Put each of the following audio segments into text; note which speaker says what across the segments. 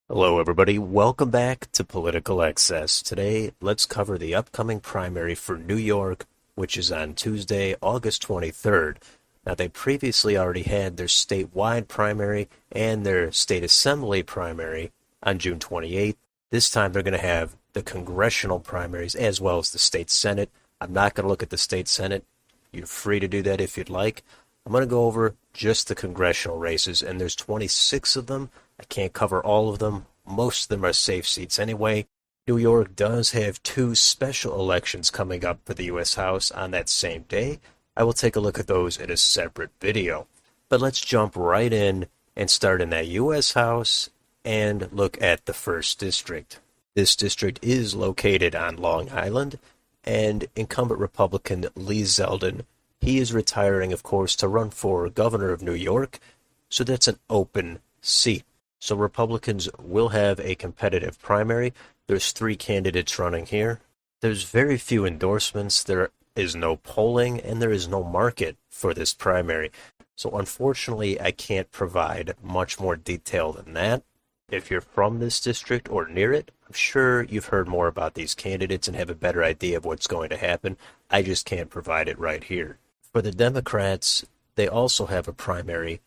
Speaker 1: Hello, everybody. Welcome back to Political Excess. Today, let's cover the upcoming primary for New York, which is on Tuesday, August 23rd. Now, they previously already had their statewide primary and their state assembly primary on June 28th. This time, they're going to have the congressional primaries as well as the state senate. I'm not going to look at the state senate. You're free to do that if you'd like. I'm going to go over just the congressional races, and there's 26 of them. I can't cover all of them. Most of them are safe seats anyway. New York does have two special elections coming up for the U.S. House on that same day. I will take a look at those in a separate video. But let's jump right in and start in that U.S. House and look at the 1st District. This district is located on Long Island, and incumbent Republican Lee Zeldin, he is retiring, of course, to run for governor of New York, so that's an open seat. So Republicans will have a competitive primary. There's 3 candidates running here. There's very few endorsements. There is no polling, and there is no market for this primary. So unfortunately, I can't provide much more detail than that. If you're from this district or near it, I'm sure you've heard more about these candidates and have a better idea of what's going to happen. I just can't provide it right here. For the Democrats, they also have a primary,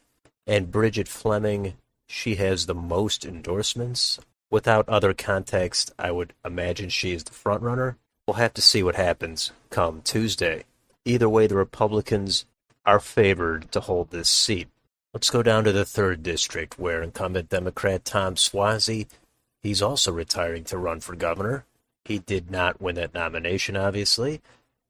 Speaker 1: and Bridget Fleming, she has the most endorsements. Without other context, I would imagine she is the front runner. We'll have to see what happens come Tuesday. Either way, the Republicans are favored to hold this seat. Let's go down to the 3rd District, where incumbent Democrat Tom Suozzi, he's also retiring to run for governor. He did not win that nomination, obviously,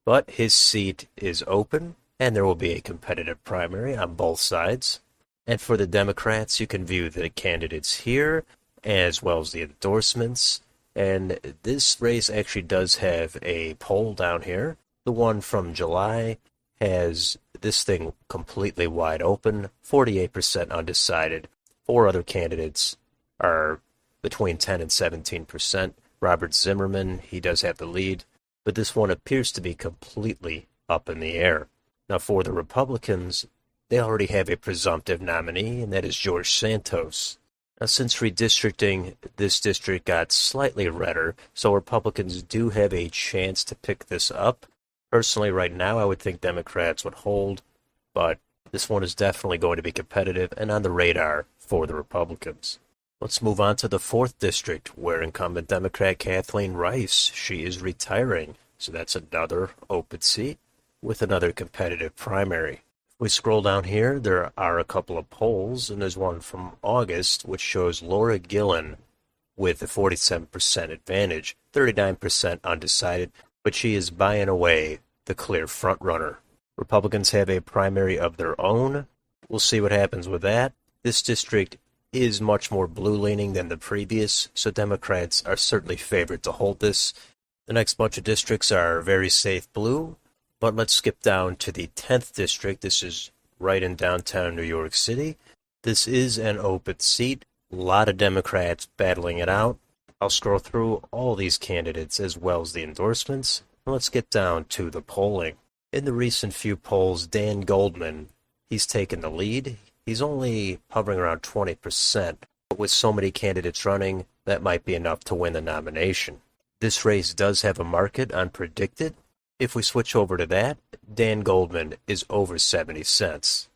Speaker 1: but his seat is open, and there will be a competitive primary on both sides. And for the Democrats, you can view the candidates here, as well as the endorsements. And this race actually does have a poll down here. The one from July has this thing completely wide open, 48% undecided. 4 other candidates are between 10 and 17%. Robert Zimmerman, he does have the lead, but this one appears to be completely up in the air. Now, for the Republicans, they already have a presumptive nominee, and that is George Santos. Now, since redistricting, this district got slightly redder, so Republicans do have a chance to pick this up. Personally, right now, I would think Democrats would hold, but this one is definitely going to be competitive and on the radar for the Republicans. Let's move on to the 4th District, where incumbent Democrat Kathleen Rice, she is retiring, so that's another open seat with another competitive primary. We scroll down here, there are a couple of polls, and there's one from August, which shows Laura Gillen with a 47% advantage, 39% undecided, but she is by and away the clear frontrunner. Republicans have a primary of their own. We'll see what happens with that. This district is much more blue-leaning than the previous, so Democrats are certainly favored to hold this. The next bunch of districts are very safe blue. But let's skip down to the 10th District. This is right in downtown New York City. This is an open seat. A lot of Democrats battling it out. I'll scroll through all these candidates as well as the endorsements. And let's get down to the polling. In the recent few polls, Dan Goldman, he's taken the lead. He's only hovering around 20%. But with so many candidates running, that might be enough to win the nomination. This race does have a market on predicted. If we switch over to that, Dan Goldman is over 70 cents.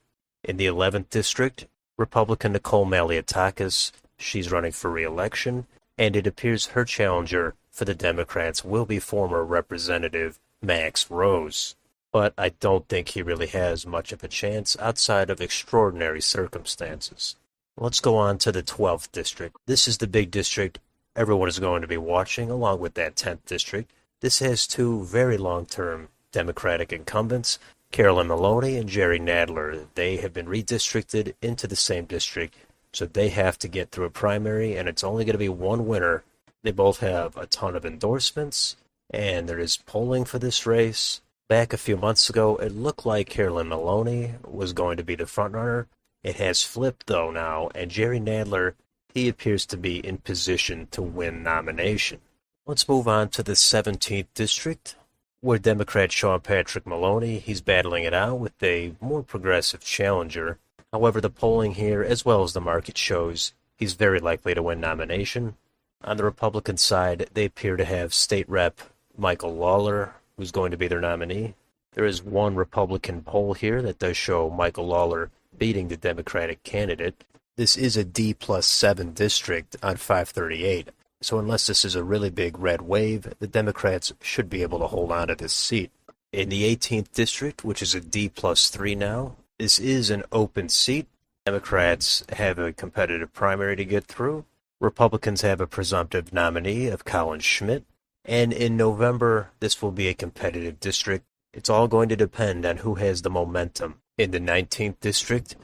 Speaker 1: In the 11th District, Republican Nicole Malliotakis, she's running for re-election, and it appears her challenger for the Democrats will be former Representative Max Rose. But I don't think he really has much of a chance outside of extraordinary circumstances. Let's go on to the 12th District. This is the big district everyone is going to be watching, along with that 10th District. This has 2 very long-term Democratic incumbents, Carolyn Maloney and Jerry Nadler. They have been redistricted into the same district, so they have to get through a primary, and it's only going to be one winner. They both have a ton of endorsements, and there is polling for this race. Back a few months ago, it looked like Carolyn Maloney was going to be the frontrunner. It has flipped, though, now, and Jerry Nadler, he appears to be in position to win nomination. Let's move on to the 17th District, where Democrat Sean Patrick Maloney, he's battling it out with a more progressive challenger. However, the polling here, as well as the market shows, he's very likely to win nomination. On the Republican side, they appear to have State Rep Michael Lawler, who's going to be their nominee. There is one Republican poll here that does show Michael Lawler beating the Democratic candidate. This is a D+7 district on 538, so unless this is a really big red wave, the Democrats should be able to hold on to this seat. In the 18th district, which is a D+3 now, this is an open seat. Democrats have a competitive primary to get through. Republicans have a presumptive nominee of Colin Schmidt. And in November, this will be a competitive district. It's all going to depend on who has the momentum. In the 19th district,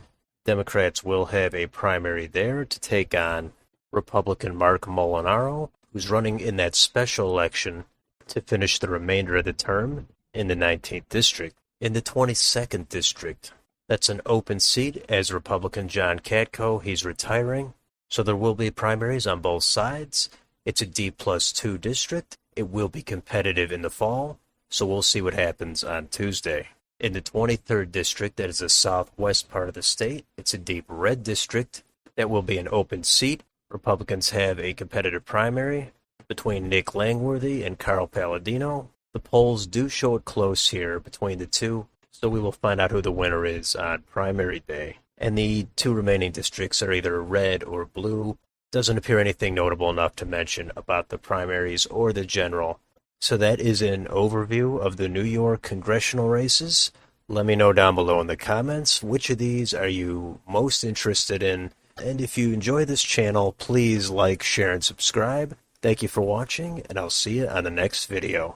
Speaker 1: Democrats will have a primary there to take on Republican Mark Molinaro, who's running in that special election to finish the remainder of the term in the 19th district. In the 22nd district, that's an open seat as Republican John Katko, he's retiring. So there will be primaries on both sides. It's a D+2 district. It will be competitive in the fall, so we'll see what happens on Tuesday. In the 23rd district, that is the southwest part of the state, it's a deep red district. That will be an open seat. Republicans have a competitive primary between Nick Langworthy and Carl Palladino. The polls do show it close here between the two, so we will find out who the winner is on primary day. And the two remaining districts are either red or blue. Doesn't appear anything notable enough to mention about the primaries or the general. So that is an overview of the New York congressional races. Let me know down below in the comments which of these are you most interested in. And if you enjoy this channel, please like, share, and subscribe. Thank you for watching, and I'll see you on the next video.